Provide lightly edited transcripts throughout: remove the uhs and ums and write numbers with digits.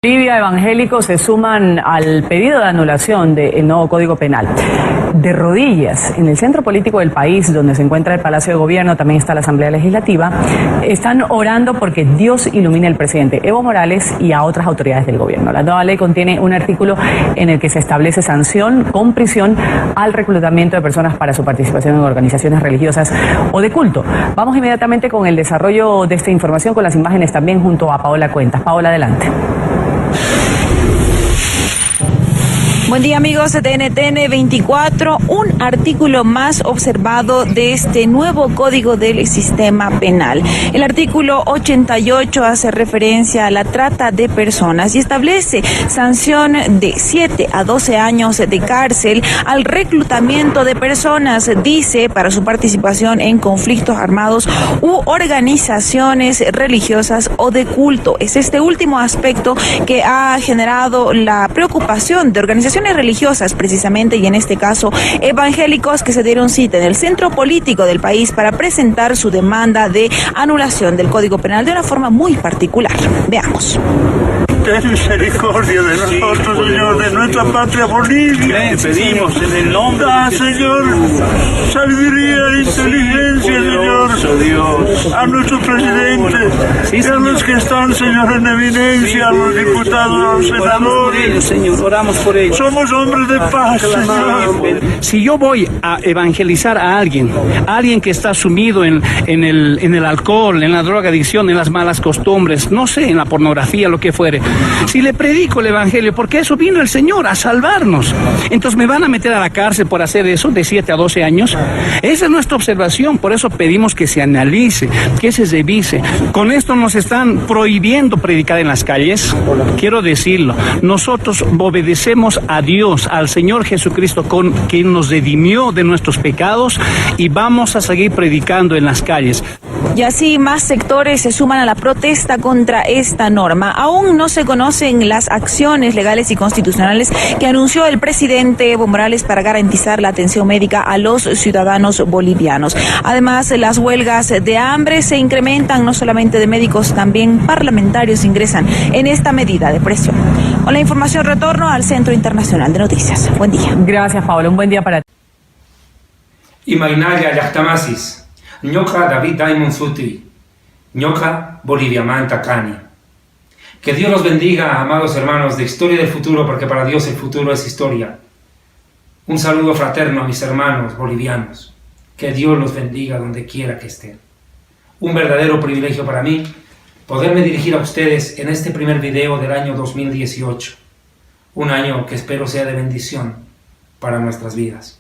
Bolivia, evangélicos se suman al pedido de anulación del nuevo Código Penal. De rodillas, en el centro político del país, donde se encuentra el Palacio de Gobierno, también está la Asamblea Legislativa, están orando porque Dios ilumine al presidente Evo Morales y a otras autoridades del gobierno. La nueva ley contiene un artículo en el que se establece sanción con prisión al reclutamiento de personas para su participación en organizaciones religiosas o de culto. Vamos inmediatamente con el desarrollo de esta información, con las imágenes también junto a Paola Cuentas. Paola, adelante. Buen día amigos de NTN 24, un artículo más observado de este nuevo código del sistema penal. El artículo 88 hace referencia a la trata de personas y establece sanción de 7 a 12 años de cárcel al reclutamiento de personas, dice, para su participación en conflictos armados u organizaciones religiosas o de culto. Es este último aspecto que ha generado la preocupación de organizaciones religiosas precisamente, y en este caso evangélicos, que se dieron cita en el centro político del país para presentar su demanda de anulación del Código Penal de una forma muy particular. Veamos. Ten misericordia de nosotros, Señor, de nuestra patria Bolivia. Pedimos en el nombre da, Señor, sabiduría e inteligencia, Señor, Dios, a nuestro presidente, y a los que están, Señor, en eminencia, a los diputados, a los senadores. Señor, oramos por ellos. Somos hombres de paz, Señor. Si yo voy a evangelizar a alguien que está sumido en el alcohol, en la drogadicción, en las malas costumbres, no sé, en la pornografía, lo que fuere, si le predico el evangelio, porque eso vino el Señor a salvarnos, entonces me van a meter a la cárcel por hacer eso de 7 a 12 años. Esa es nuestra observación, por eso pedimos que se analice, que se revise. Con esto nos están prohibiendo predicar en las calles. Quiero decirlo, nosotros obedecemos a Dios, al Señor Jesucristo, quien nos redimió de nuestros pecados, y vamos a seguir predicando en las calles. Y así más sectores se suman a la protesta contra esta norma. Aún no se conocen las acciones legales y constitucionales que anunció el presidente Evo Morales para garantizar la atención médica a los ciudadanos bolivianos. Además, las huelgas de hambre se incrementan, no solamente de médicos, también parlamentarios ingresan en esta medida de presión. Con la información retorno al Centro Internacional de Noticias. Buen día. Gracias, Paola. Un buen día para ti. Imaginaya Yachtamasis, Ñoka David Daimon Sutri, Ñoka Bolivia Manta Cani. Que Dios los bendiga, amados hermanos de Historia del Futuro, porque para Dios el futuro es historia. Un saludo fraterno a mis hermanos bolivianos. Que Dios los bendiga donde quiera que estén. Un verdadero privilegio para mí poderme dirigir a ustedes en este primer video del año 2018. Un año que espero sea de bendición para nuestras vidas.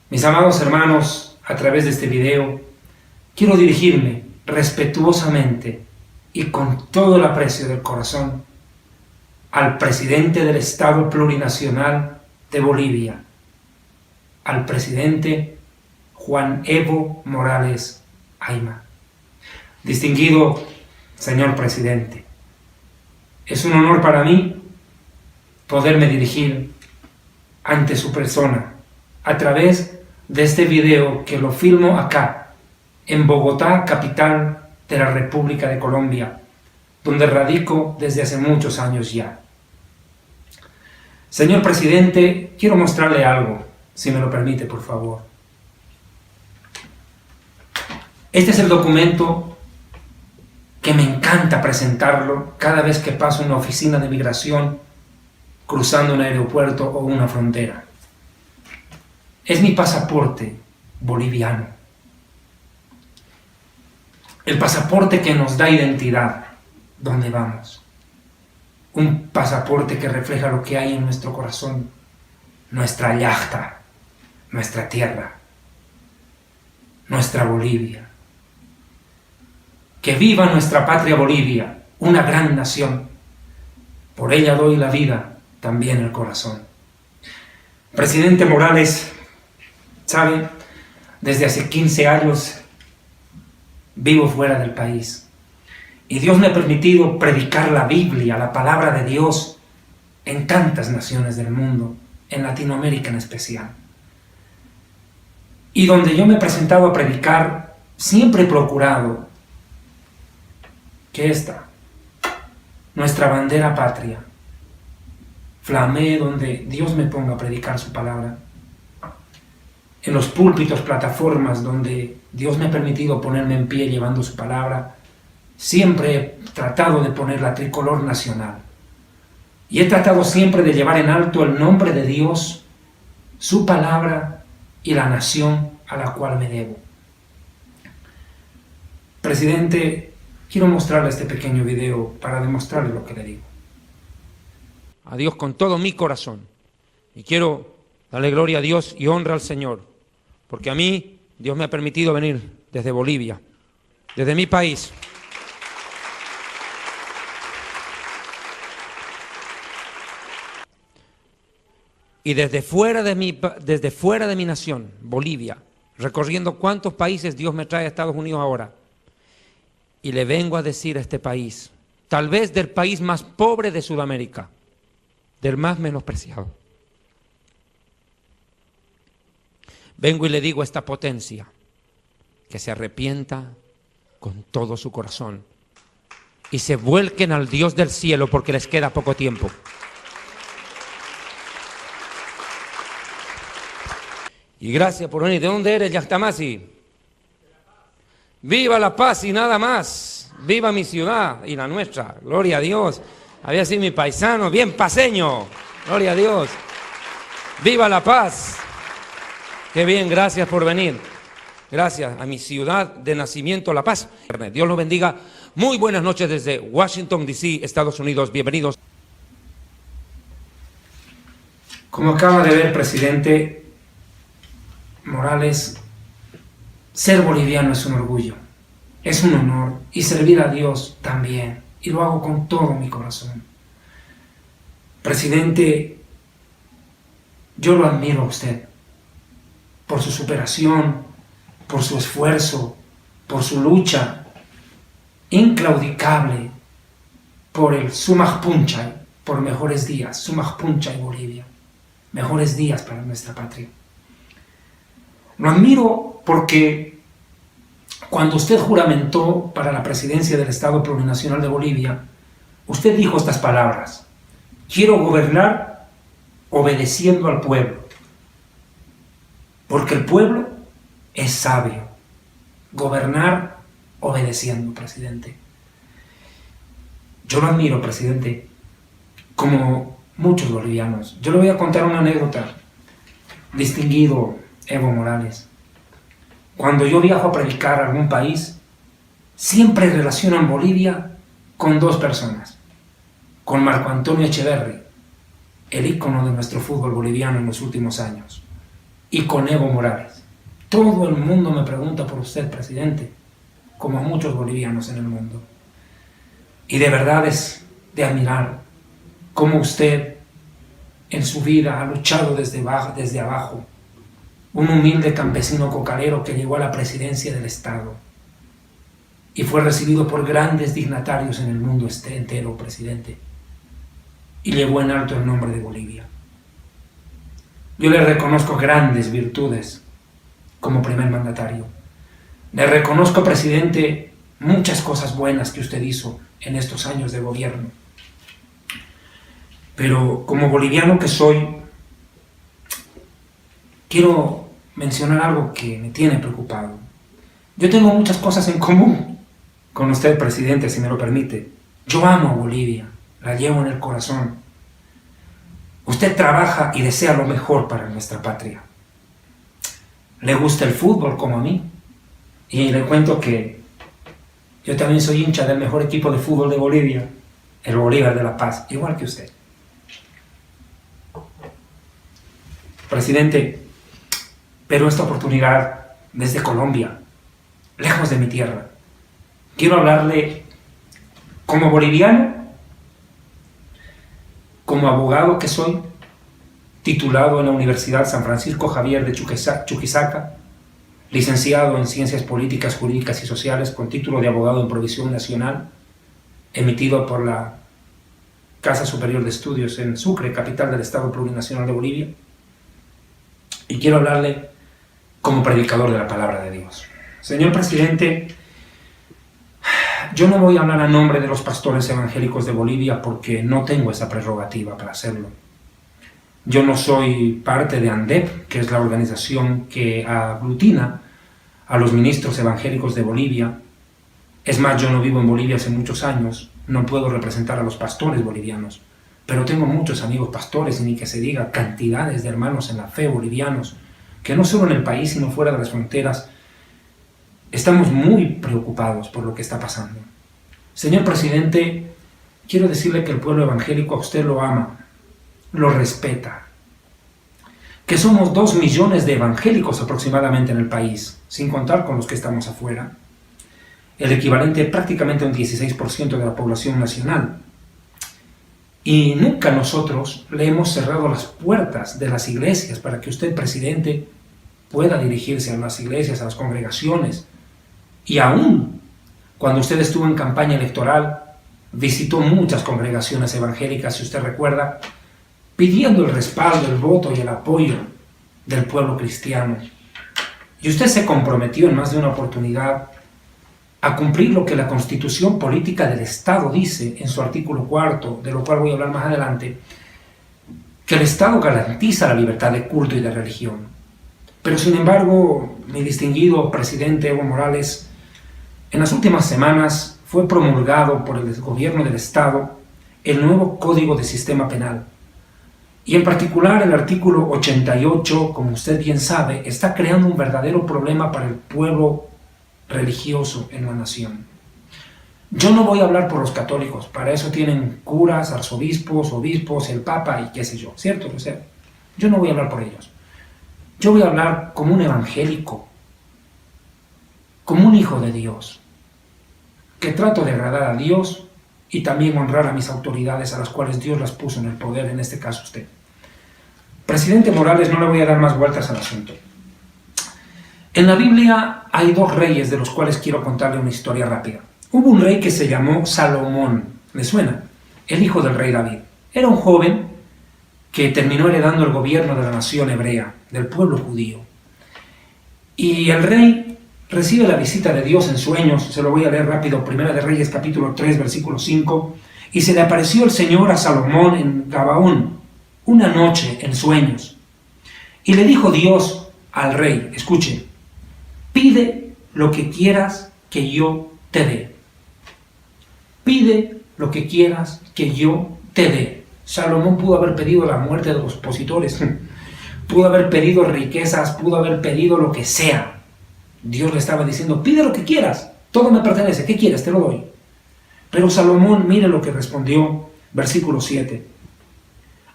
Mis amados hermanos, a través de este video, quiero dirigirme respetuosamente y con todo el aprecio del corazón al presidente del Estado Plurinacional de Bolivia, al presidente Juan Evo Morales Ayma. Distinguido señor presidente, es un honor para mí poderme dirigir ante su persona a través de este video que lo filmo acá, en Bogotá, capital de la República de Colombia, donde radico desde hace muchos años ya. Señor presidente, quiero mostrarle algo, si me lo permite, por favor. Este es el documento que me encanta presentarlo cada vez que paso una oficina de migración cruzando un aeropuerto o una frontera. Es mi pasaporte boliviano. El pasaporte que nos da identidad donde vamos. Un pasaporte que refleja lo que hay en nuestro corazón, nuestra yachta, nuestra tierra, nuestra Bolivia. Que viva nuestra patria Bolivia, una gran nación. Por ella doy la vida, también el corazón. Presidente Morales, ¿sabe? Desde hace 15 años vivo fuera del país. Y Dios me ha permitido predicar la Biblia, la palabra de Dios, en tantas naciones del mundo, en Latinoamérica en especial. Y donde yo me he presentado a predicar, siempre he procurado que esta nuestra bandera patria. Flamee donde Dios me ponga a predicar su palabra. En los púlpitos, plataformas donde Dios me ha permitido ponerme en pie llevando su palabra, siempre he tratado de poner la tricolor nacional. Y he tratado siempre de llevar en alto el nombre de Dios, su palabra y la nación a la cual me debo. Presidente, quiero mostrarle este pequeño video para demostrarle lo que le digo. A Dios con todo mi corazón. Y quiero darle gloria a Dios y honra al Señor, porque a mí Dios me ha permitido venir desde Bolivia, desde mi país. Y desde fuera de mi nación, Bolivia, recorriendo cuántos países Dios me trae a Estados Unidos ahora. Y le vengo a decir a este país, tal vez del país más pobre de Sudamérica, del más menospreciado. Vengo y le digo a esta potencia que se arrepienta con todo su corazón y se vuelquen al Dios del cielo porque les queda poco tiempo. Y gracias por venir. ¿De dónde eres, Yastamasi? Viva La Paz y nada más. Viva mi ciudad y la nuestra. Gloria a Dios. Había sido mi paisano, bien paseño. Gloria a Dios. Viva La Paz. Qué bien, gracias por venir. Gracias a mi ciudad de nacimiento, La Paz. Dios los bendiga. Muy buenas noches desde Washington, D.C., Estados Unidos. Bienvenidos. Como acaba de ver, presidente Morales, ser boliviano es un orgullo, es un honor, y servir a Dios también, y lo hago con todo mi corazón. Presidente, yo lo admiro a usted, por su superación, por su esfuerzo, por su lucha inclaudicable, por el Sumaj Punchay, por mejores días, Sumaj Punchay Bolivia, mejores días para nuestra patria. Lo admiro porque cuando usted juramentó para la presidencia del Estado Plurinacional de Bolivia, usted dijo estas palabras: quiero gobernar obedeciendo al pueblo, porque el pueblo es sabio. Gobernar obedeciendo, presidente. Yo lo admiro, presidente, como muchos bolivianos. Yo le voy a contar una anécdota, distinguido Evo Morales. Cuando yo viajo a predicar a algún país, siempre relacionan Bolivia con dos personas: con Marco Antonio Echeverri, el ícono de nuestro fútbol boliviano en los últimos años, y con Evo Morales. Todo el mundo me pregunta por usted, presidente, como muchos bolivianos en el mundo. Y de verdad es de admirar cómo usted en su vida ha luchado desde abajo, un humilde campesino cocalero que llegó a la presidencia del Estado y fue recibido por grandes dignatarios en el mundo entero, presidente, y llevó en alto el nombre de Bolivia. Yo le reconozco grandes virtudes como primer mandatario. Le reconozco, presidente, muchas cosas buenas que usted hizo en estos años de gobierno. Pero como boliviano que soy, quiero mencionar algo que me tiene preocupado. Yo tengo muchas cosas en común con usted, presidente, si me lo permite. Yo amo a Bolivia, la llevo en el corazón. Usted trabaja y desea lo mejor para nuestra patria. Le gusta el fútbol como a mí. Y le cuento que yo también soy hincha del mejor equipo de fútbol de Bolivia, el Bolívar de La Paz, igual que usted. Presidente, pero esta oportunidad desde Colombia, lejos de mi tierra, quiero hablarle como boliviano, como abogado que soy, titulado en la Universidad San Francisco Javier de Chuquisaca, licenciado en Ciencias Políticas, Jurídicas y Sociales con título de abogado en provisión nacional, emitido por la Casa Superior de Estudios en Sucre, capital del Estado Plurinacional de Bolivia, y quiero hablarle como predicador de la palabra de Dios. Señor presidente, Yo no voy a hablar a nombre de los pastores evangélicos de Bolivia porque no tengo esa prerrogativa para hacerlo. Yo no soy parte de ANDEP, que es la organización que aglutina a los ministros evangélicos de Bolivia. Es más, yo no vivo en Bolivia hace muchos años, no puedo representar a los pastores bolivianos, pero tengo muchos amigos pastores y ni que se diga cantidades de hermanos en la fe bolivianos, que no solo en el país sino fuera de las fronteras, estamos muy preocupados por lo que está pasando. Señor presidente, quiero decirle que el pueblo evangélico a usted lo ama, lo respeta, que somos 2 millones de evangélicos aproximadamente en el país, sin contar con los que estamos afuera, el equivalente prácticamente a un 16% de la población nacional. Y nunca nosotros le hemos cerrado las puertas de las iglesias para que usted, presidente, pueda dirigirse a las iglesias, a las congregaciones. Y aún cuando usted estuvo en campaña electoral, visitó muchas congregaciones evangélicas, si usted recuerda, pidiendo el respaldo, el voto y el apoyo del pueblo cristiano. Y usted se comprometió en más de una oportunidad a cumplir lo que la Constitución Política del Estado dice en su artículo 4, de lo cual voy a hablar más adelante, que el Estado garantiza la libertad de culto y de religión. Pero sin embargo, mi distinguido presidente Evo Morales, en las últimas semanas fue promulgado por el gobierno del Estado el nuevo Código de Sistema Penal. Y en particular el artículo 88, como usted bien sabe, está creando un verdadero problema para el pueblo religioso en la nación. Yo no voy a hablar por los católicos, para eso tienen curas, arzobispos, obispos, el papa y qué sé yo, ¿cierto? O sea, yo no voy a hablar por ellos. Yo voy a hablar como un evangélico, como un hijo de Dios, que trato de agradar a Dios y también honrar a mis autoridades a las cuales Dios las puso en el poder, en este caso usted. Presidente Morales, no le voy a dar más vueltas al asunto. En la Biblia hay 2 reyes de los cuales quiero contarle una historia rápida. Hubo un rey que se llamó Salomón, ¿le suena? El hijo del rey David. Era un joven que terminó heredando el gobierno de la nación hebrea, del pueblo judío. Y el rey recibe la visita de Dios en sueños, se lo voy a leer rápido, Primera de Reyes capítulo 3, versículo 5, y se le apareció el Señor a Salomón en Gabaón, una noche en sueños. Y le dijo Dios al rey, escuche, pide lo que quieras que yo te dé. Pide lo que quieras que yo te dé. Salomón pudo haber pedido la muerte de los opositores, pudo haber pedido riquezas, pudo haber pedido lo que sea. Dios le estaba diciendo, pide lo que quieras, todo me pertenece, ¿qué quieres? Te lo doy. Pero Salomón, mire lo que respondió, versículo 7.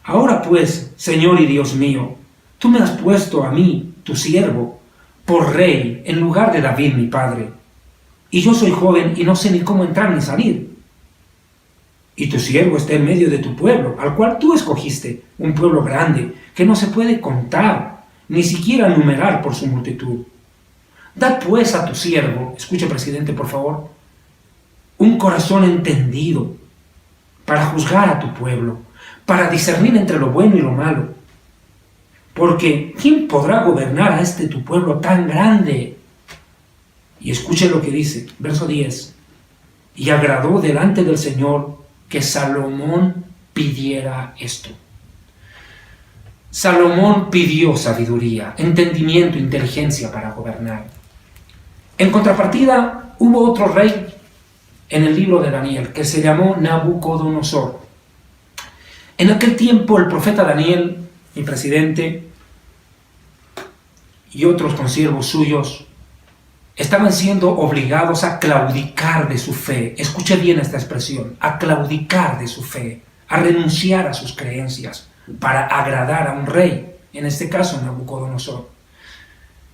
Ahora pues, Señor y Dios mío, tú me has puesto a mí, tu siervo, por rey en lugar de David mi padre, y yo soy joven y no sé ni cómo entrar ni salir. Y tu siervo está en medio de tu pueblo, al cual tú escogiste, un pueblo grande, que no se puede contar, ni siquiera numerar por su multitud. Da pues a tu siervo, escuche presidente por favor, un corazón entendido para juzgar a tu pueblo, para discernir entre lo bueno y lo malo. Porque ¿quién podrá gobernar a este tu pueblo tan grande? Y escuche lo que dice, verso 10. Y agradó delante del Señor que Salomón pidiera esto. Salomón pidió sabiduría, entendimiento, inteligencia para gobernar. En contrapartida, hubo otro rey en el libro de Daniel que se llamó Nabucodonosor. En aquel tiempo el profeta Daniel, mi presidente, y otros consiervos suyos estaban siendo obligados a claudicar de su fe. Escuche bien esta expresión, a claudicar de su fe, a renunciar a sus creencias para agradar a un rey, en este caso Nabucodonosor.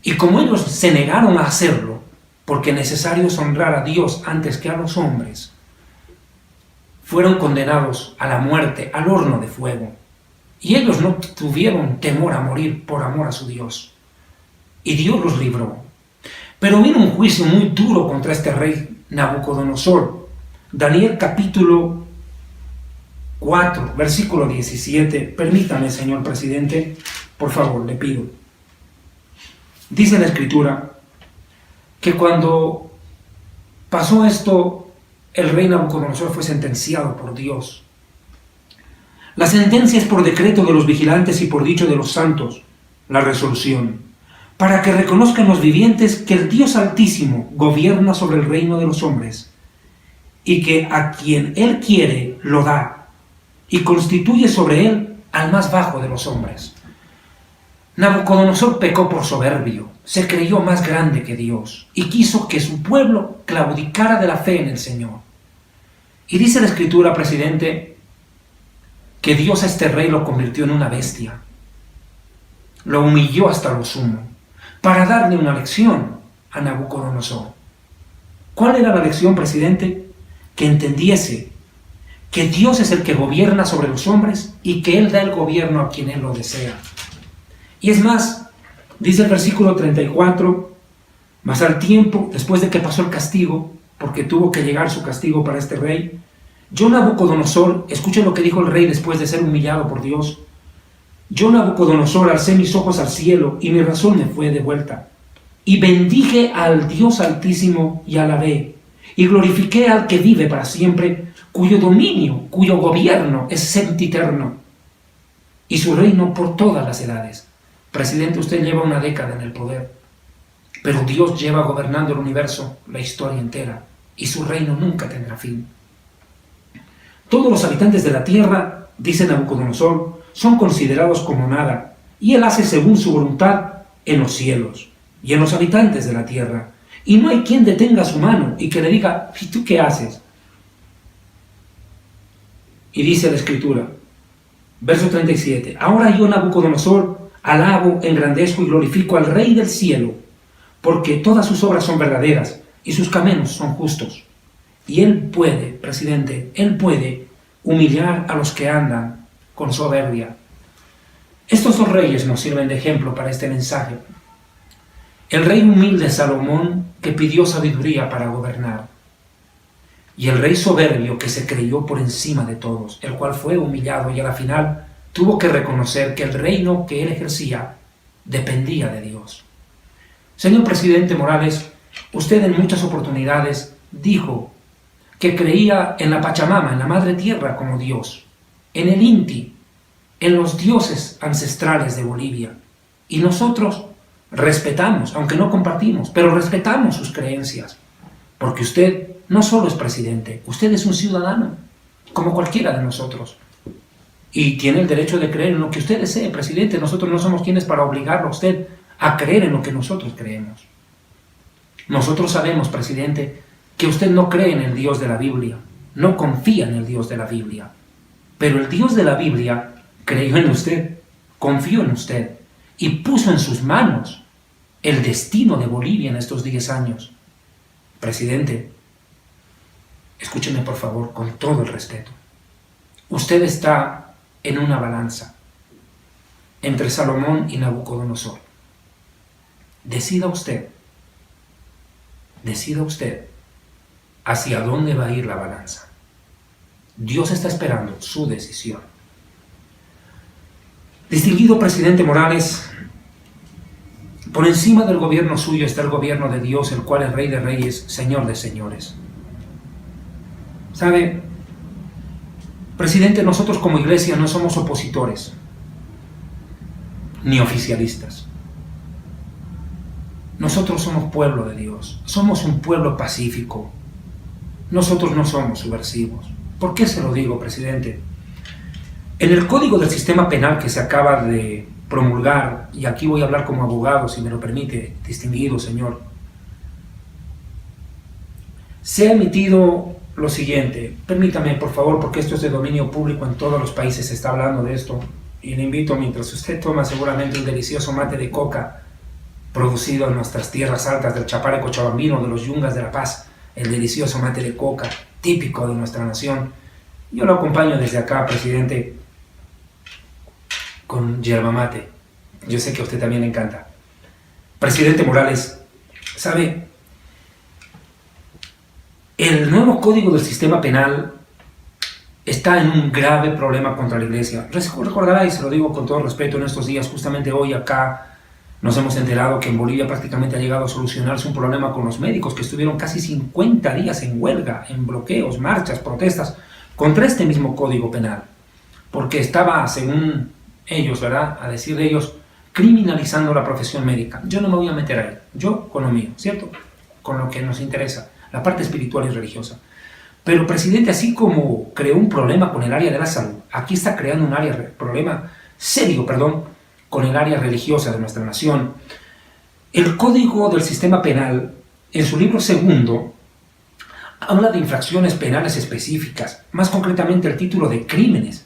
Y como ellos se negaron a hacerlo, porque necesario es honrar a Dios antes que a los hombres, fueron condenados a la muerte, al horno de fuego. Y ellos no tuvieron temor a morir por amor a su Dios. Y Dios los libró. Pero vino un juicio muy duro contra este rey Nabucodonosor. Daniel capítulo 4, versículo 17. Permítame, señor presidente, por favor, le pido. Dice la Escritura que cuando pasó esto, el rey Nabucodonosor fue sentenciado por Dios. La sentencia es por decreto de los vigilantes y por dicho de los santos, la resolución, para que reconozcan los vivientes que el Dios Altísimo gobierna sobre el reino de los hombres, y que a quien Él quiere lo da, y constituye sobre Él al más bajo de los hombres. Nabucodonosor pecó por soberbio, se creyó más grande que Dios, y quiso que su pueblo claudicara de la fe en el Señor. Y dice la Escritura, presidente, que Dios a este rey lo convirtió en una bestia, lo humilló hasta lo sumo, para darle una lección a Nabucodonosor. ¿Cuál era la lección, presidente? Que entendiese que Dios es el que gobierna sobre los hombres y que Él da el gobierno a quien Él lo desea. Y es más, dice el versículo 34, mas al tiempo, después de que pasó el castigo, porque tuvo que llegar su castigo para este rey, yo Nabucodonosor, escuchen lo que dijo el rey después de ser humillado por Dios, yo Nabucodonosor alcé mis ojos al cielo y mi razón me fue de vuelta, y bendije al Dios Altísimo y alabé, y glorifiqué al que vive para siempre, cuyo dominio, cuyo gobierno es sempiterno, y su reino por todas las edades. Presidente, usted lleva una década en el poder, pero Dios lleva gobernando el universo, la historia entera, y su reino nunca tendrá fin. Todos los habitantes de la tierra, dice Nabucodonosor, son considerados como nada, y Él hace según su voluntad en los cielos y en los habitantes de la tierra, y no hay quien detenga su mano y que le diga, ¿y tú qué haces? Y dice la Escritura, verso 37, ahora yo Nabucodonosor alabo, engrandezco y glorifico al Rey del cielo, porque todas sus obras son verdaderas y sus caminos son justos. Y Él puede, presidente, Él puede humillar a los que andan con soberbia. Estos dos reyes nos sirven de ejemplo para este mensaje. El rey humilde Salomón, que pidió sabiduría para gobernar, y el rey soberbio que se creyó por encima de todos, el cual fue humillado y a la final tuvo que reconocer que el reino que él ejercía dependía de Dios. Señor presidente Morales, usted en muchas oportunidades dijo que creía en la Pachamama, en la Madre Tierra como Dios, en el Inti, en los dioses ancestrales de Bolivia. Y nosotros respetamos, aunque no compartimos, pero respetamos sus creencias, porque usted no solo es presidente, usted es un ciudadano, como cualquiera de nosotros. Y tiene el derecho de creer en lo que usted desee, presidente. Nosotros no somos quienes para obligarlo a usted a creer en lo que nosotros creemos. Nosotros sabemos, presidente, que usted no cree en el Dios de la Biblia, no confía en el Dios de la Biblia, pero el Dios de la Biblia creyó en usted, confió en usted y puso en sus manos el destino de Bolivia en estos 10 años. Presidente, escúcheme por favor con todo el respeto. Usted está en una balanza entre Salomón y Nabucodonosor. Decida usted hacia dónde va a ir la balanza. Dios está esperando su decisión. Distinguido presidente Morales, por encima del gobierno suyo está el gobierno de Dios, el cual es Rey de Reyes, Señor de Señores. ¿Sabe, presidente, nosotros como iglesia no somos opositores ni oficialistas. Nosotros somos pueblo de Dios, somos un pueblo pacífico. Nosotros no somos subversivos. ¿Por qué se lo digo, presidente? En el Código del Sistema Penal que se acaba de promulgar, y aquí voy a hablar como abogado, si me lo permite, distinguido señor, se ha emitido lo siguiente. Permítame, por favor, porque esto es de dominio público, en todos los países se está hablando de esto, y le invito, mientras usted toma seguramente un delicioso mate de coca, producido en nuestras tierras altas del Chapare Cochabambino, de los Yungas de La Paz, el delicioso mate de coca, típico de nuestra nación. Yo lo acompaño desde acá, presidente, con yerba mate. Yo sé que a usted también le encanta. Presidente Morales, ¿sabe? El nuevo Código del Sistema Penal está en un grave problema contra la Iglesia. Recordará, y se lo digo con todo respeto, en estos días, justamente hoy acá, Nos hemos enterado que en Bolivia prácticamente ha llegado a solucionarse un problema con los médicos que estuvieron casi 50 días en huelga, en bloqueos, marchas, protestas contra este mismo Código Penal, porque estaba, según ellos, ¿verdad?, a decir de ellos, criminalizando la profesión médica. Yo no me voy a meter ahí, yo con lo mío, ¿cierto?, con lo que nos interesa, la parte espiritual y religiosa. Pero, presidente, así como creó un problema con el área de la salud, aquí está creando un problema serio, con el área religiosa de nuestra nación. El Código del Sistema Penal, en su libro segundo, habla de infracciones penales específicas, más concretamente el título de crímenes.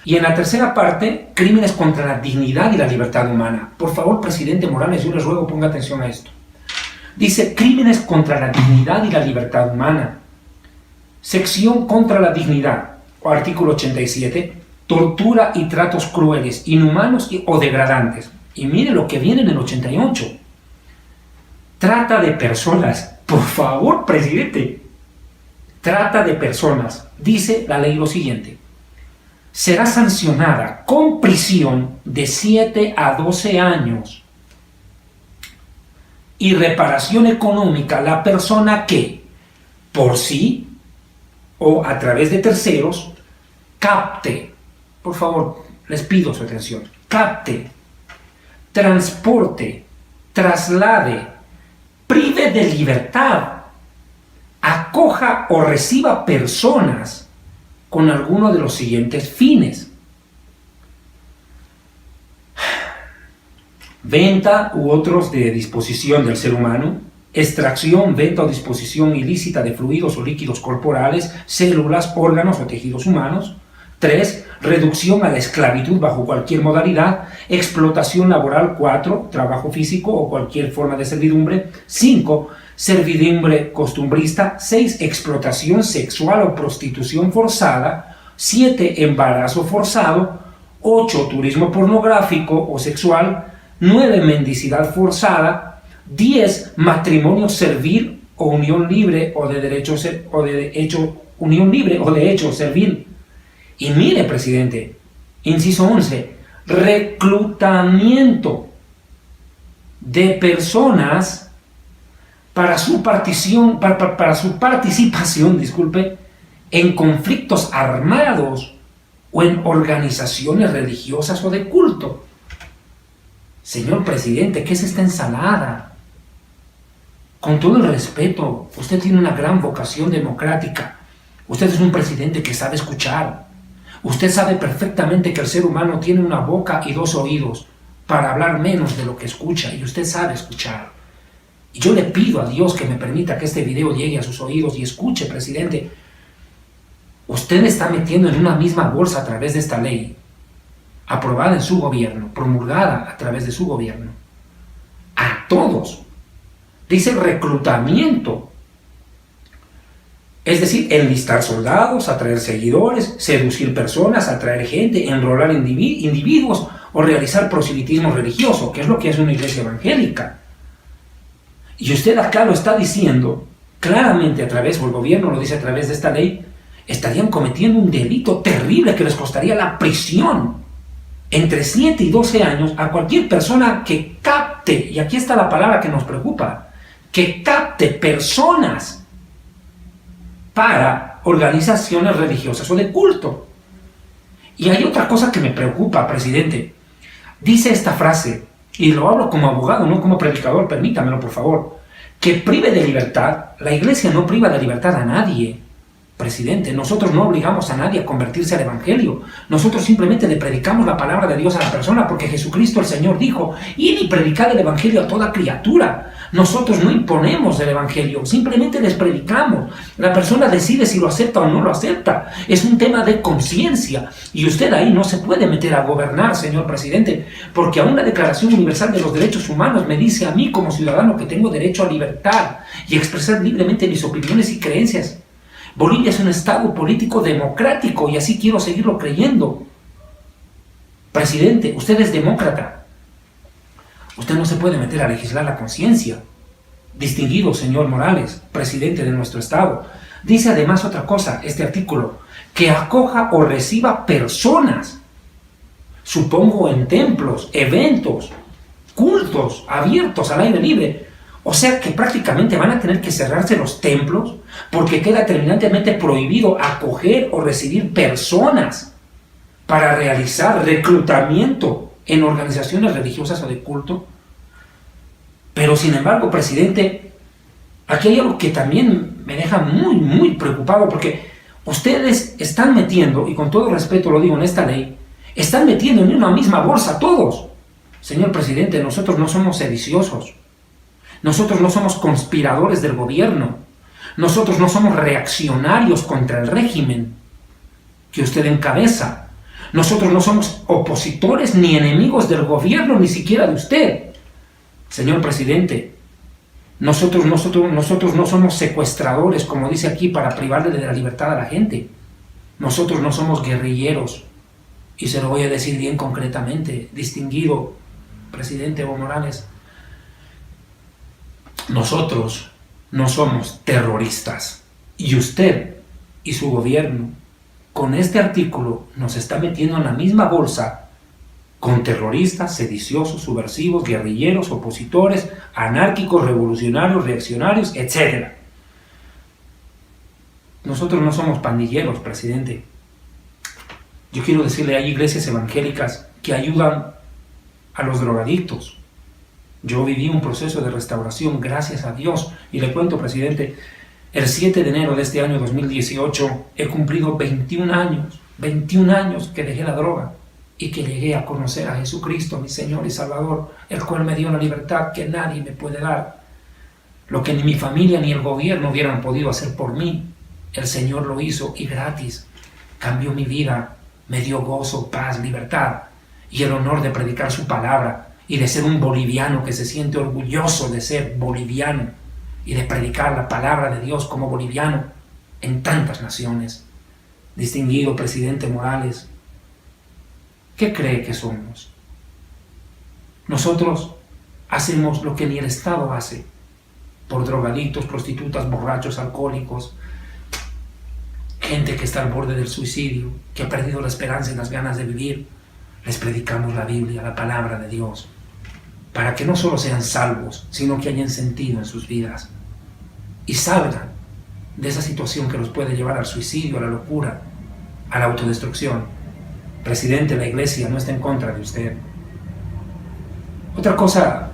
Y en la tercera parte, crímenes contra la dignidad y la libertad humana. Por favor, presidente Morales, yo les ruego ponga atención a esto. Dice, crímenes contra la dignidad y la libertad humana. Sección contra la dignidad, o artículo 87, tortura y tratos crueles, inhumanos o degradantes. Y mire lo que viene en el 88. Trata de personas. Por favor, presidente. Trata de personas. Dice la ley lo siguiente. Será sancionada con prisión de 7 a 12 años y reparación económica la persona que, por sí o a través de terceros, capte, por favor, les pido su atención, capte, transporte, traslade, prive de libertad, acoja o reciba personas con alguno de los siguientes fines: venta u otros de disposición del ser humano, extracción, venta o disposición ilícita de fluidos o líquidos corporales, células, órganos o tejidos humanos. 3. Reducción a la esclavitud bajo cualquier modalidad, explotación laboral. 4. Trabajo físico o cualquier forma de servidumbre. 5. Servidumbre costumbrista. 6. Explotación sexual o prostitución forzada. 7. Embarazo forzado. 8. Turismo pornográfico o sexual. 9. Mendicidad forzada. 10. Matrimonio servil o unión libre o de hecho servil. Y mire, presidente, inciso 11, reclutamiento de personas para su participación, en conflictos armados o en organizaciones religiosas o de culto. Señor presidente, ¿qué es esta ensalada? Con todo el respeto, usted tiene una gran vocación democrática. Usted es un presidente que sabe escuchar. Usted sabe perfectamente que el ser humano tiene una boca y 2 oídos para hablar menos de lo que escucha, y usted sabe escuchar. Y yo le pido a Dios que me permita que este video llegue a sus oídos y escuche, presidente. Usted está metiendo en una misma bolsa a través de esta ley, aprobada en su gobierno, promulgada a través de su gobierno, a todos. Dice reclutamiento. Es decir, enlistar soldados, atraer seguidores, seducir personas, atraer gente, enrolar individuos o realizar proselitismo religioso, que es lo que es una iglesia evangélica. Y usted acá lo está diciendo claramente a través, o el gobierno lo dice a través de esta ley, estarían cometiendo un delito terrible que les costaría la prisión entre 7 y 12 años a cualquier persona que capte, y aquí está la palabra que nos preocupa, que capte personas para organizaciones religiosas o de culto. Y hay otra cosa que me preocupa, presidente. Dice esta frase, y lo hablo como abogado, no como predicador, permítamelo por favor, que prive de libertad. La iglesia no priva de libertad a nadie, presidente. Nosotros no obligamos a nadie a convertirse al evangelio. Nosotros simplemente le predicamos la palabra de Dios a la persona, porque Jesucristo el Señor dijo, id y predicad el evangelio a toda criatura. Nosotros no imponemos el evangelio, simplemente les predicamos. La persona decide si lo acepta o no lo acepta. Es un tema de conciencia, y usted ahí no se puede meter a gobernar, señor presidente, porque aún la Declaración Universal de los Derechos Humanos me dice a mí como ciudadano que tengo derecho a libertad y expresar libremente mis opiniones y creencias. Bolivia es un estado político democrático y así quiero seguirlo creyendo. Presidente, usted es demócrata. Usted no se puede meter a legislar la conciencia. Distinguido señor Morales, presidente de nuestro estado. Dice además otra cosa, este artículo, que acoja o reciba personas, supongo en templos, eventos, cultos abiertos al aire libre. O sea que prácticamente van a tener que cerrarse los templos porque queda terminantemente prohibido acoger o recibir personas para realizar reclutamiento en organizaciones religiosas o de culto. Pero sin embargo, presidente, aquí hay algo que también me deja muy, muy preocupado, porque ustedes están metiendo, y con todo respeto lo digo en esta ley, están metiendo en una misma bolsa a todos. Señor presidente, nosotros no somos sediciosos, nosotros no somos conspiradores del gobierno, nosotros no somos reaccionarios contra el régimen que usted encabeza. Nosotros no somos opositores ni enemigos del gobierno, ni siquiera de usted. Señor presidente, nosotros no somos secuestradores, como dice aquí, para privarle de la libertad a la gente. Nosotros no somos guerrilleros. Y se lo voy a decir bien concretamente, distinguido presidente Evo Morales. Nosotros no somos terroristas. Y usted y su gobierno con este artículo nos está metiendo en la misma bolsa con terroristas, sediciosos, subversivos, guerrilleros, opositores, anárquicos, revolucionarios, reaccionarios, etc. Nosotros no somos pandilleros, presidente. Yo quiero decirle, hay iglesias evangélicas que ayudan a los drogadictos. Yo viví un proceso de restauración, gracias a Dios, y le cuento, presidente, el 7 de enero de este año 2018 he cumplido 21 años que dejé la droga y que llegué a conocer a Jesucristo, mi Señor y Salvador, el cual me dio una libertad que nadie me puede dar. Lo que ni mi familia ni el gobierno hubieran podido hacer por mí, el Señor lo hizo y gratis. Cambió mi vida, me dio gozo, paz, libertad y el honor de predicar su palabra y de ser un boliviano que se siente orgulloso de ser boliviano y de predicar la palabra de Dios como boliviano en tantas naciones. Distinguido presidente Morales, ¿qué cree que somos? Nosotros hacemos lo que ni el Estado hace por drogadictos, prostitutas, borrachos, alcohólicos, gente que está al borde del suicidio, que ha perdido la esperanza y las ganas de vivir. Les predicamos la Biblia, la palabra de Dios, para que no solo sean salvos, sino que hayan sentido en sus vidas y salgan de esa situación que los puede llevar al suicidio, a la locura, a la autodestrucción. Presidente, la iglesia no está en contra de usted. Otra cosa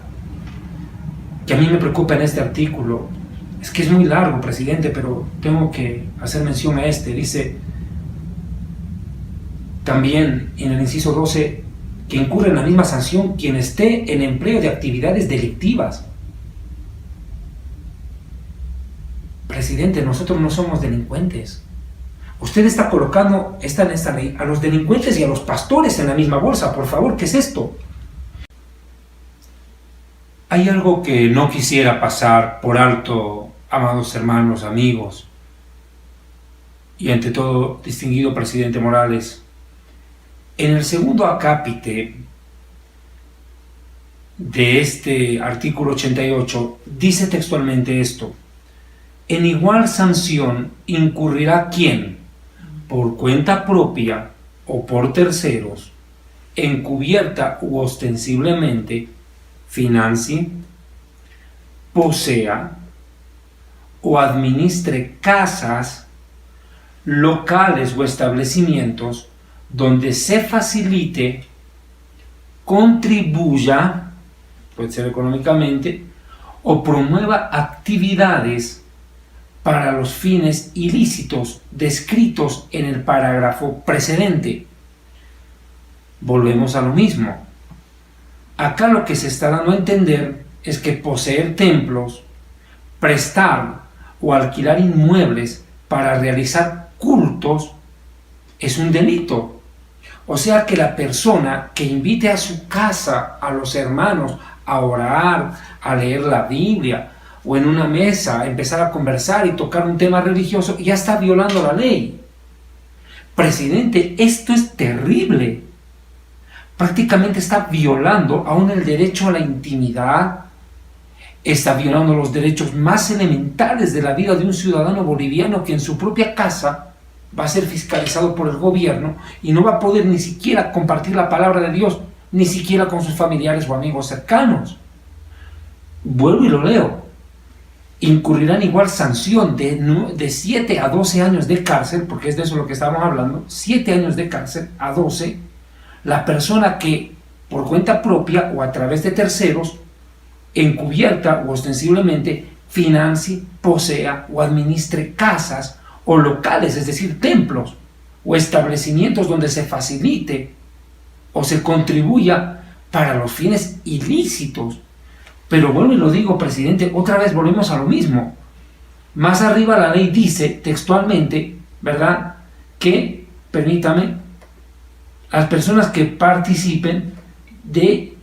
que a mí me preocupa en este artículo es que es muy largo, presidente, pero tengo que hacer mención a este. Dice también en el inciso 12 que incurre en la misma sanción quien esté en empleo de actividades delictivas. Presidente, nosotros no somos delincuentes. Usted está colocando, está en esta ley, a los delincuentes y a los pastores en la misma bolsa. Por favor, ¿qué es esto? Hay algo que no quisiera pasar por alto, amados hermanos, amigos, y ante todo, distinguido presidente Morales. En el segundo acápite de este artículo 88 dice textualmente esto: en igual sanción incurrirá quien, por cuenta propia o por terceros, encubierta u ostensiblemente, financie, posea o administre casas, locales o establecimientos donde se facilite, contribuya, puede ser económicamente, o promueva actividades para los fines ilícitos descritos en el parágrafo precedente. Volvemos a lo mismo. Acá lo que se está dando a entender es que poseer templos, prestar o alquilar inmuebles para realizar cultos es un delito. O sea que la persona que invite a su casa a los hermanos a orar, a leer la Biblia, o en una mesa empezar a conversar y tocar un tema religioso, ya está violando la ley. Presidente, esto es terrible. Prácticamente está violando aún el derecho a la intimidad, está violando los derechos más elementales de la vida de un ciudadano boliviano que en su propia casa va a ser fiscalizado por el gobierno y no va a poder ni siquiera compartir la palabra de Dios ni siquiera con sus familiares o amigos cercanos. Vuelvo y lo leo. Incurrirán igual sanción de 7 a 12 años de cárcel, porque es de eso lo que estamos hablando, 7 años de cárcel a 12, la persona que por cuenta propia o a través de terceros, encubierta o ostensiblemente, financie, posea o administre casas o locales, es decir, templos o establecimientos donde se facilite o se contribuya para los fines ilícitos. Pero vuelvo y lo digo, presidente, otra vez volvemos a lo mismo. Más arriba la ley dice textualmente, ¿verdad?, que, permítame, las personas que participen de,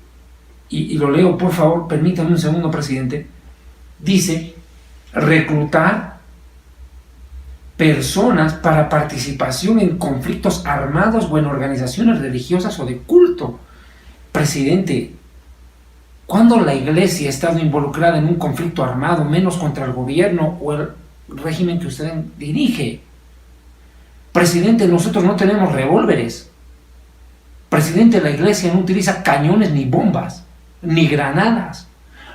y lo leo por favor, permítame un segundo, presidente, dice, reclutar personas para participación en conflictos armados o en organizaciones religiosas o de culto. Presidente, ¿cuándo la iglesia ha estado involucrada en un conflicto armado, menos contra el gobierno o el régimen que usted dirige? Presidente, nosotros no tenemos revólveres. Presidente, la iglesia no utiliza cañones ni bombas, ni granadas.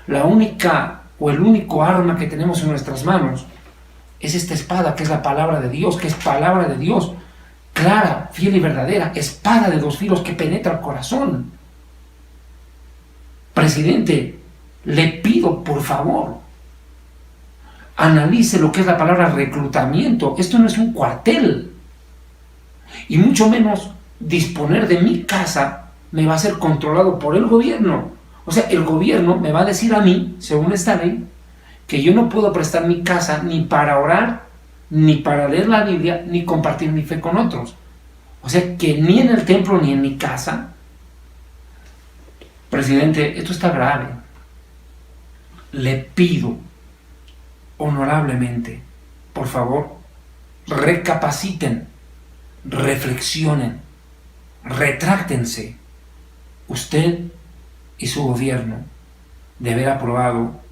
La única o el único arma que tenemos en nuestras manos es esta espada, que es la palabra de Dios, que es palabra de Dios, clara, fiel y verdadera, espada de 2 filos que penetra el corazón. Presidente, le pido por favor, analice lo que es la palabra reclutamiento. Esto no es un cuartel, y mucho menos disponer de mi casa me va a ser controlado por el gobierno. O sea, el gobierno me va a decir a mí, según esta ley, que yo no puedo prestar mi casa ni para orar, ni para leer la Biblia, ni compartir mi fe con otros. O sea, que ni en el templo ni en mi casa. Presidente, esto está grave. Le pido honorablemente, por favor, recapaciten, reflexionen, retráctense. Usted y su gobierno de haber aprobado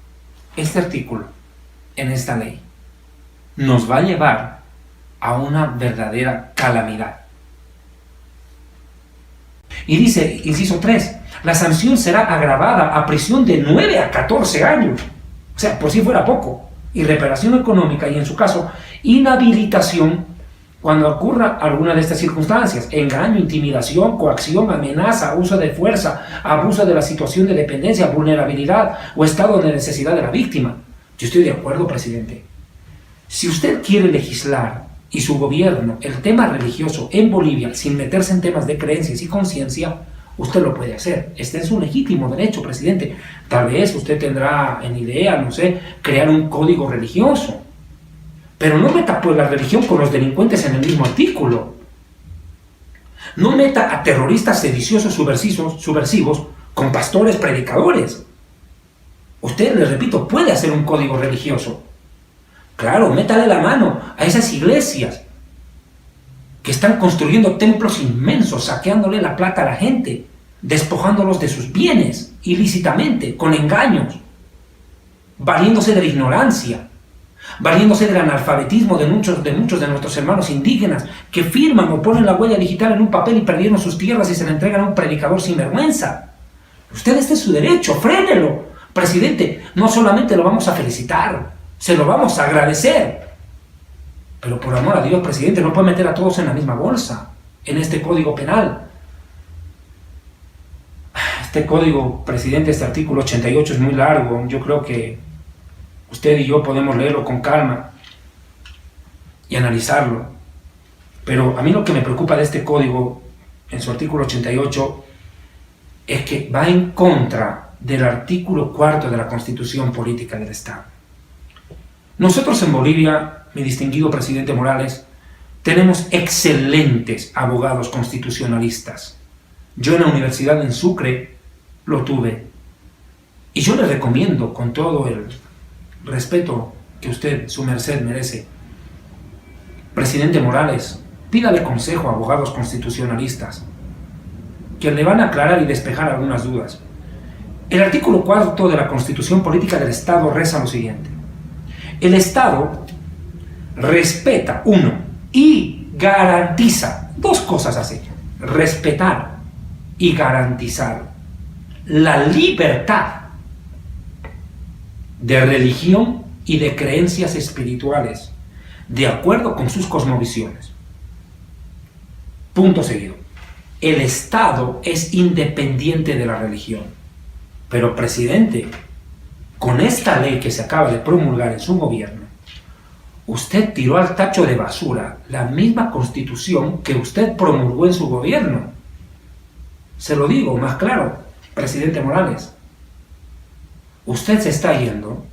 este artículo en esta ley nos va a llevar a una verdadera calamidad. Y dice, inciso 3, la sanción será agravada a prisión de 9 a 14 años. O sea, por si fuera poco. Y reparación económica y, en su caso, inhabilitación cuando ocurra alguna de estas circunstancias: engaño, intimidación, coacción, amenaza, uso de fuerza, abuso de la situación de dependencia, vulnerabilidad o estado de necesidad de la víctima. Yo estoy de acuerdo, presidente. Si usted quiere legislar, y su gobierno, el tema religioso en Bolivia, sin meterse en temas de creencias y conciencia, usted lo puede hacer. Este es un legítimo derecho, presidente. Tal vez usted tendrá en idea, no sé, crear un código religioso. Pero no meta pues la religión con los delincuentes en el mismo artículo. No meta a terroristas sediciosos subversivos con pastores predicadores. Usted, les repito, puede hacer un código religioso. Claro, métale la mano a esas iglesias que están construyendo templos inmensos, saqueándole la plata a la gente, despojándolos de sus bienes ilícitamente, con engaños, valiéndose de la ignorancia, valiéndose del analfabetismo de muchos de nuestros hermanos indígenas que firman o ponen la huella digital en un papel y perdieron sus tierras y se la entregan a un predicador sin vergüenza. Usted, este es su derecho, frénelo. Presidente, no solamente lo vamos a felicitar, se lo vamos a agradecer. Pero por amor a Dios, presidente, no puede meter a todos en la misma bolsa, en este código penal. Este código, presidente, este artículo 88 es muy largo. Yo creo que usted y yo podemos leerlo con calma y analizarlo. Pero a mí lo que me preocupa de este código, en su artículo 88, es que va en contra del artículo 4 de la Constitución Política del Estado. Nosotros en Bolivia, mi distinguido presidente Morales, tenemos excelentes abogados constitucionalistas. Yo en la universidad en Sucre lo tuve. Y yo le recomiendo, con todo el respeto que usted, su merced, merece, presidente Morales, pídale consejo a abogados constitucionalistas que le van a aclarar y despejar algunas dudas. El artículo 4 de la Constitución Política del Estado reza lo siguiente: el Estado respeta, y garantiza, dos cosas así: respetar y garantizar la libertad de religión y de creencias espirituales, de acuerdo con sus cosmovisiones. Punto seguido. El Estado es independiente de la religión. Pero, presidente, con esta ley que se acaba de promulgar en su gobierno, usted tiró al tacho de basura la misma constitución que usted promulgó en su gobierno. Se lo digo más claro, presidente Morales. Usted se está yendo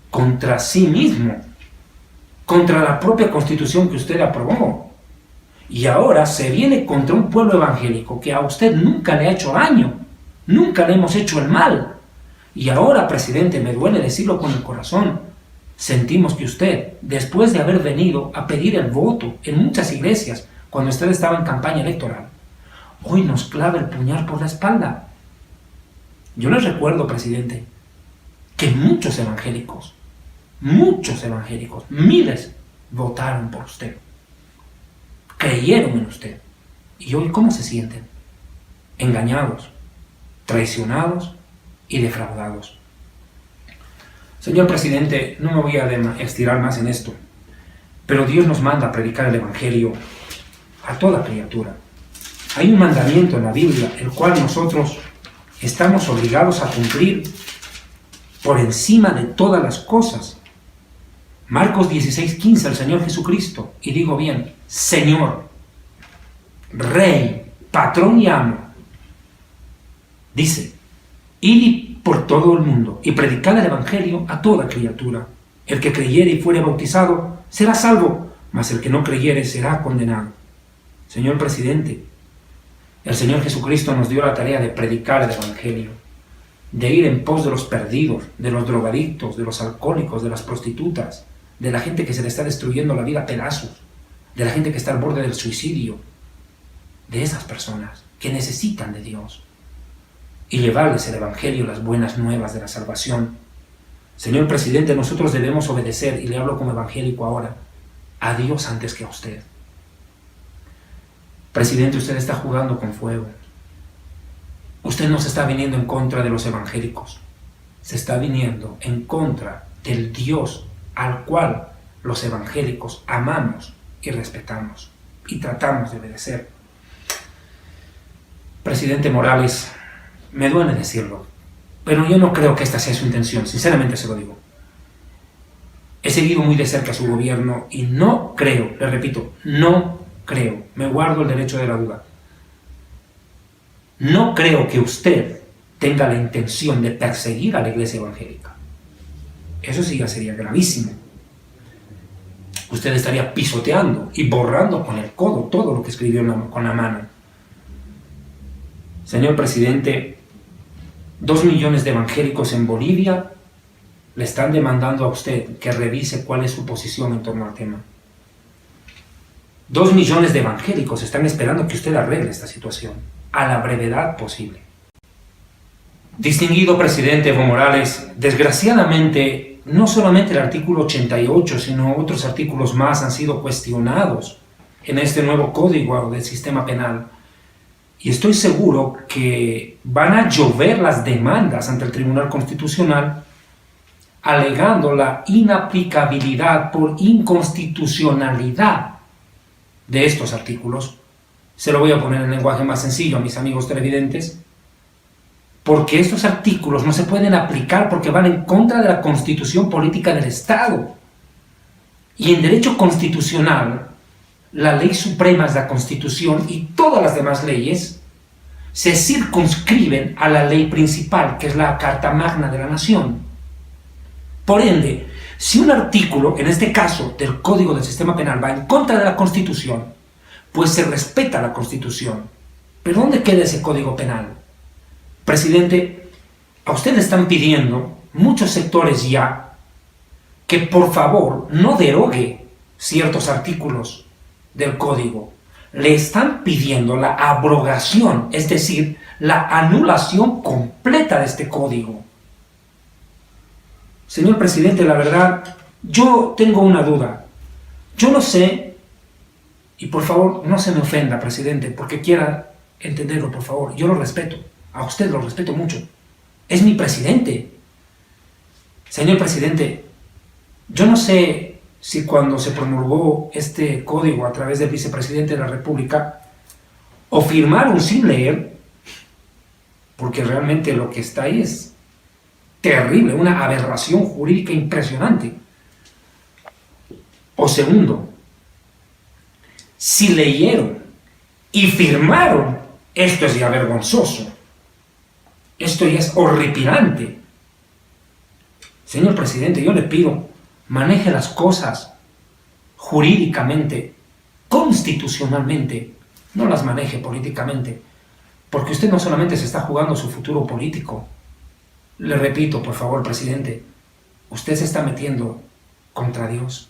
contra sí mismo, contra la propia constitución que usted aprobó. Y ahora se viene contra un pueblo evangélico que a usted nunca le ha hecho daño, nunca le hemos hecho el mal. Y ahora, presidente, me duele decirlo con el corazón, sentimos que usted, después de haber venido a pedir el voto en muchas iglesias cuando usted estaba en campaña electoral, hoy nos clava el puñal por la espalda. Yo les recuerdo, presidente, que muchos evangélicos, miles, votaron por usted, creyeron en usted. ¿Y hoy cómo se sienten? Engañados, traicionados y defraudados. Señor presidente, no me voy a estirar más en esto, pero Dios nos manda a predicar el Evangelio a toda criatura. Hay un mandamiento en la Biblia, el cual nosotros estamos obligados a cumplir por encima de todas las cosas. Marcos 16:15, el Señor Jesucristo, y digo bien, Señor, Rey, Patrón y Amo, dice, id por todo el mundo y predicad el Evangelio a toda criatura. El que creyere y fuere bautizado será salvo, mas el que no creyere será condenado. Señor presidente, el Señor Jesucristo nos dio la tarea de predicar el Evangelio, de ir en pos de los perdidos, de los drogadictos, de los alcohólicos, de las prostitutas, de la gente que se le está destruyendo la vida a pedazos, de la gente que está al borde del suicidio, de esas personas que necesitan de Dios, y llevarles el Evangelio, las buenas nuevas de la salvación. Señor presidente, nosotros debemos obedecer, y le hablo como evangélico ahora, a Dios antes que a usted. Presidente, usted está jugando con fuego. Usted no se está viniendo en contra de los evangélicos, se está viniendo en contra del Dios al cual los evangélicos amamos y respetamos y tratamos de obedecer. Presidente Morales, me duele decirlo, pero yo no creo que esta sea su intención, sinceramente se lo digo. He seguido muy de cerca su gobierno y no creo, le repito, no creo, me guardo el derecho de la duda. No creo que usted tenga la intención de perseguir a la iglesia evangélica. Eso sí ya sería gravísimo. Usted estaría pisoteando y borrando con el codo todo lo que escribió con la mano. Señor presidente, 2 millones de evangélicos en Bolivia le están demandando a usted que revise cuál es su posición en torno al tema. 2 millones de evangélicos están esperando que usted arregle esta situación a la brevedad posible. Distinguido presidente Evo Morales, desgraciadamente, no solamente el artículo 88, sino otros artículos más han sido cuestionados en este nuevo código del sistema penal. Y estoy seguro que van a llover las demandas ante el Tribunal Constitucional alegando la inaplicabilidad por inconstitucionalidad de estos artículos. Se lo voy a poner en lenguaje más sencillo a mis amigos televidentes, porque estos artículos no se pueden aplicar porque van en contra de la Constitución política del Estado. Y en derecho constitucional, la ley suprema es la Constitución y todas las demás leyes se circunscriben a la ley principal, que es la Carta Magna de la Nación. Por ende, si un artículo, en este caso del Código del Sistema Penal, va en contra de la Constitución, pues se respeta la Constitución. ¿Pero dónde queda ese Código Penal? Presidente, a usted le están pidiendo muchos sectores ya que por favor no derogue ciertos artículos del Código. Le están pidiendo la abrogación, es decir, la anulación completa de este Código. Señor presidente, la verdad, yo tengo una duda. Yo no sé, y por favor no se me ofenda, presidente, porque quiera entenderlo, por favor. Yo lo respeto. A usted lo respeto mucho. Es mi presidente. Señor presidente, yo no sé si cuando se promulgó este código a través del vicepresidente de la República, o firmaron sin leer, porque realmente lo que está ahí es terrible, una aberración jurídica impresionante. O segundo, si leyeron y firmaron, esto es ya vergonzoso. Esto ya es horripilante. Señor presidente, yo le pido, maneje las cosas jurídicamente, constitucionalmente, no las maneje políticamente, porque usted no solamente se está jugando su futuro político. Le repito, por favor, presidente, usted se está metiendo contra Dios.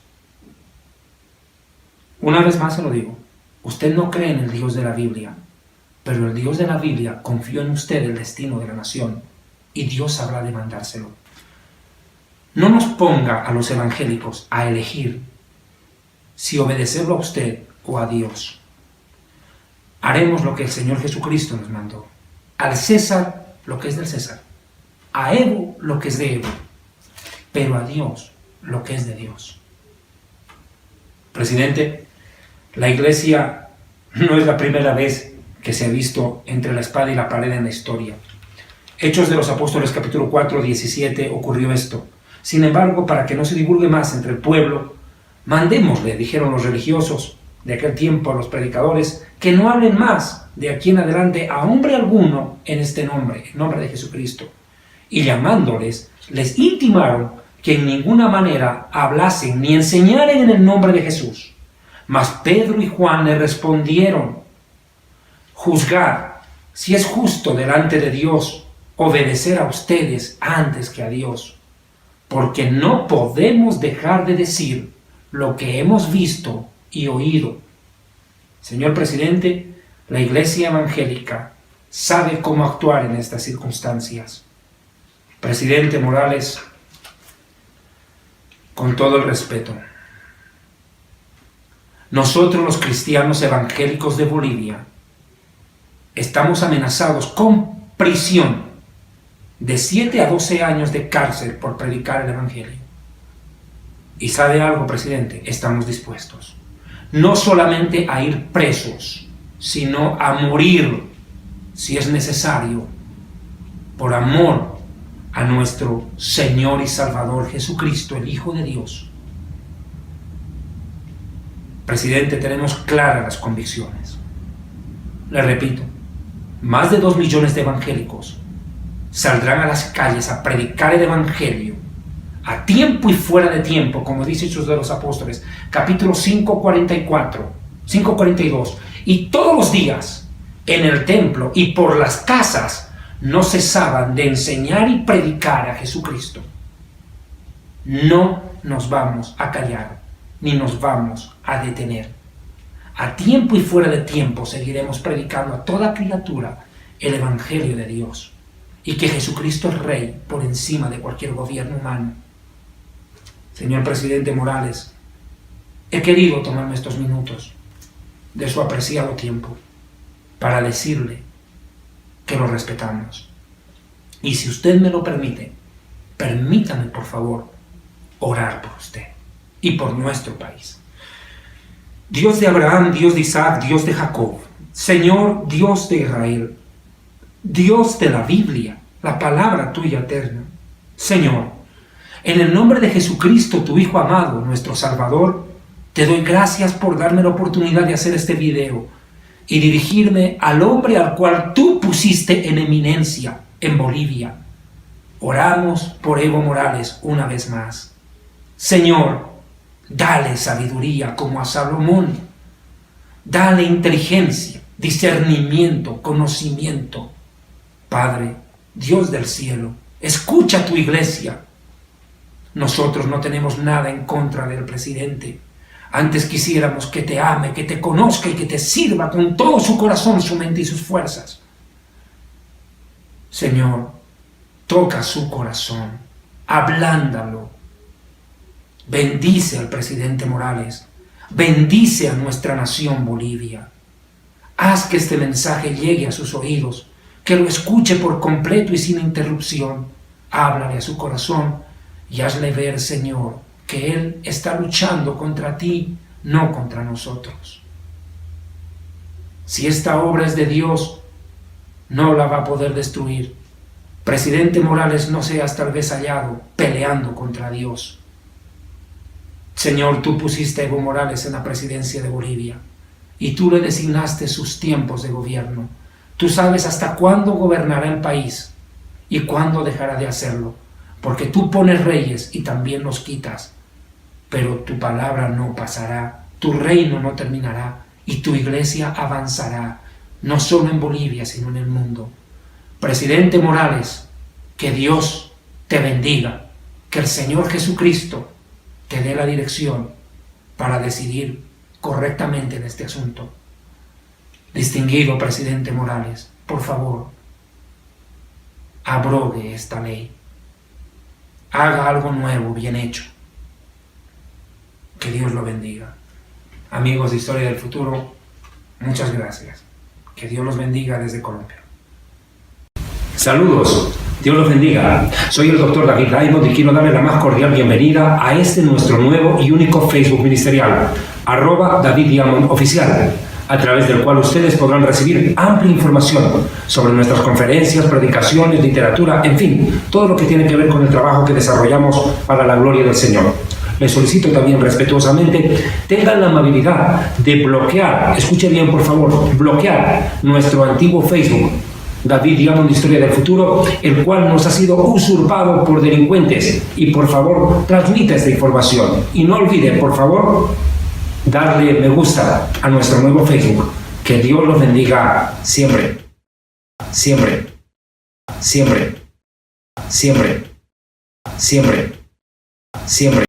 Una vez más se lo digo, usted no cree en el Dios de la Biblia, pero el Dios de la Biblia confió en usted el destino de la nación y Dios sabrá demandárselo. No nos ponga a los evangélicos a elegir si obedecerlo a usted o a Dios. Haremos lo que el Señor Jesucristo nos mandó. Al César lo que es del César, a Evo lo que es de Evo, pero a Dios lo que es de Dios. Presidente, la Iglesia no es la primera vez que se ha visto entre la espada y la pared en la historia. Hechos de los Apóstoles capítulo 4, 17 ocurrió esto. Sin embargo, para que no se divulgue más entre el pueblo, mandémosle, dijeron los religiosos de aquel tiempo a los predicadores, que no hablen más de aquí en adelante a hombre alguno en este nombre, en nombre de Jesucristo. Y llamándoles, les intimaron que en ninguna manera hablasen ni enseñaran en el nombre de Jesús. Mas Pedro y Juan le respondieron: juzgad si es justo delante de Dios obedecer a ustedes antes que a Dios, porque no podemos dejar de decir lo que hemos visto y oído. Señor presidente, la Iglesia evangélica sabe cómo actuar en estas circunstancias. Presidente Morales, con todo el respeto, nosotros los cristianos evangélicos de Bolivia estamos amenazados con prisión de 7 a 12 años de cárcel por predicar el Evangelio. Y sabe algo, presidente, estamos dispuestos no solamente a ir presos, sino a morir, si es necesario, por amor a nuestro Señor y Salvador Jesucristo, el Hijo de Dios. Presidente, tenemos claras las convicciones. Le repito, más de 2 millones de evangélicos saldrán a las calles a predicar el Evangelio, a tiempo y fuera de tiempo, como dice Hechos de los Apóstoles, capítulo 5:42, y todos los días en el templo y por las casas no cesaban de enseñar y predicar a Jesucristo. No nos vamos a callar, ni nos vamos a detener. A tiempo y fuera de tiempo seguiremos predicando a toda criatura el Evangelio de Dios, y que Jesucristo es Rey por encima de cualquier gobierno humano. Señor presidente Morales, he querido tomarme estos minutos de su apreciado tiempo para decirle que lo respetamos. Y si usted me lo permite, permítame por favor orar por usted y por nuestro país. Dios de Abraham, Dios de Isaac, Dios de Jacob, Señor Dios de Israel, Dios de la Biblia, la palabra tuya eterna. Señor, en el nombre de Jesucristo, tu Hijo amado, nuestro Salvador, te doy gracias por darme la oportunidad de hacer este video y dirigirme al hombre al cual tú pusiste en eminencia en Bolivia. Oramos por Evo Morales una vez más. Señor, dale sabiduría como a Salomón. Dale inteligencia, discernimiento, conocimiento. Padre, Dios del cielo, escucha a tu iglesia. Nosotros no tenemos nada en contra del presidente. Antes quisiéramos que te ame, que te conozca y que te sirva con todo su corazón, su mente y sus fuerzas. Señor, toca su corazón, ablándalo. Bendice al presidente Morales, bendice a nuestra nación Bolivia. Haz que este mensaje llegue a sus oídos, que lo escuche por completo y sin interrupción. Háblale a su corazón y hazle ver, Señor, que Él está luchando contra ti, no contra nosotros. Si esta obra es de Dios, no la va a poder destruir. Presidente Morales, no seas tal vez hallado peleando contra Dios. Señor, tú pusiste a Evo Morales en la presidencia de Bolivia y tú le designaste sus tiempos de gobierno. Tú sabes hasta cuándo gobernará el país y cuándo dejará de hacerlo, porque tú pones reyes y también los quitas, pero tu palabra no pasará, tu reino no terminará y tu iglesia avanzará, no solo en Bolivia, sino en el mundo. Presidente Morales, que Dios te bendiga, que el Señor Jesucristo te dé la dirección para decidir correctamente en este asunto. Distinguido presidente Morales, por favor, abrogue esta ley. Haga algo nuevo, bien hecho. Que Dios lo bendiga. Amigos de Historia del Futuro, muchas gracias. Que Dios los bendiga desde Colombia. Saludos, Dios los bendiga. Soy el doctor David Diamond y quiero darle la más cordial bienvenida a este nuestro nuevo y único Facebook ministerial, @David Diamond Oficial, a través del cual ustedes podrán recibir amplia información sobre nuestras conferencias, predicaciones, literatura, en fin, todo lo que tiene que ver con el trabajo que desarrollamos para la gloria del Señor. Les solicito también respetuosamente, tengan la amabilidad de bloquear, escuche bien por favor, bloquear nuestro antiguo Facebook, David Diamond Historia del Futuro, el cual nos ha sido usurpado por delincuentes, y por favor transmita esta información y no olviden por favor darle me gusta a nuestro nuevo Facebook. Que Dios los bendiga siempre, siempre, siempre, siempre, siempre, siempre.